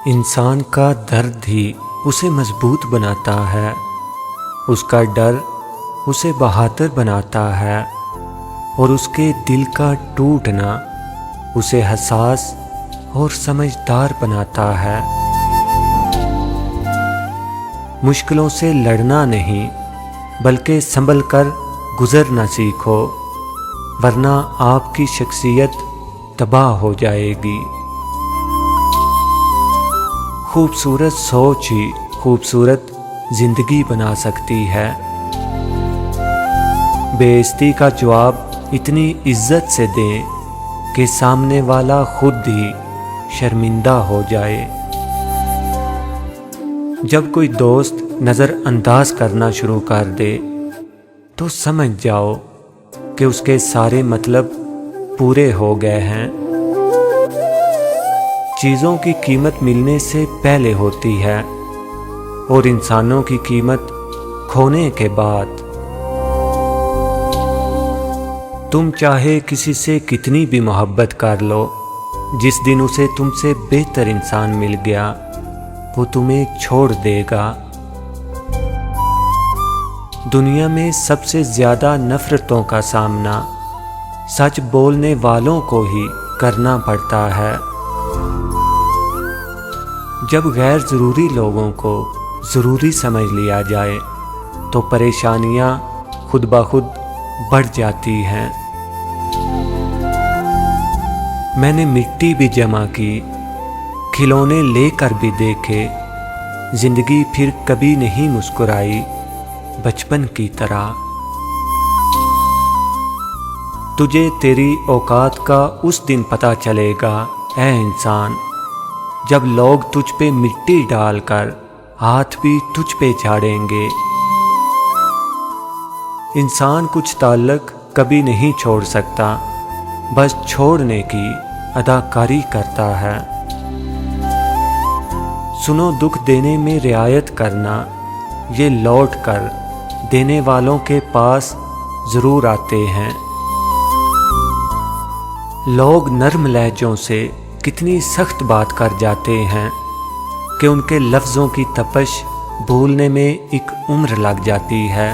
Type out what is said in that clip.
इंसान का दर्द ही उसे मजबूत बनाता है, उसका डर उसे बहादुर बनाता है और उसके दिल का टूटना उसे हसास और समझदार बनाता है। मुश्किलों से लड़ना नहीं बल्कि संभल कर गुजरना सीखो, वरना आपकी शख्सियत तबाह हो जाएगी। खूबसूरत सोच ही खूबसूरत जिंदगी बना सकती है। बेइज्जती का जवाब इतनी इज्जत से दें कि सामने वाला खुद ही शर्मिंदा हो जाए। जब कोई दोस्त नज़रअंदाज करना शुरू कर दे तो समझ जाओ कि उसके सारे मतलब पूरे हो गए हैं। चीज़ों की कीमत मिलने से पहले होती है और इंसानों की कीमत खोने के बाद। तुम चाहे किसी से कितनी भी मोहब्बत कर लो, जिस दिन उसे तुमसे बेहतर इंसान मिल गया वो तुम्हें छोड़ देगा। दुनिया में सबसे ज़्यादा नफ़रतों का सामना सच बोलने वालों को ही करना पड़ता है। जब गैर ज़रूरी लोगों को ज़रूरी समझ लिया जाए तो परेशानियां खुद ब खुद बढ़ जाती हैं। मैंने मिट्टी भी जमा की, खिलौने लेकर भी देखे, जिंदगी फिर कभी नहीं मुस्कुराई बचपन की तरह। तुझे तेरी औकात का उस दिन पता चलेगा ऐ इंसान, जब लोग तुझ पे मिट्टी डालकर हाथ भी तुझ पे झाड़ेंगे। इंसान कुछ ताल्लुक कभी नहीं छोड़ सकता, बस छोड़ने की अदाकारी करता है। सुनो, दुख देने में रियायत करना, ये लौट कर देने वालों के पास ज़रूर आते हैं। लोग नर्म लहजों से कितनी सख्त बात कर जाते हैं कि उनके लफ्ज़ों की तपश भूलने में एक उम्र लग जाती है।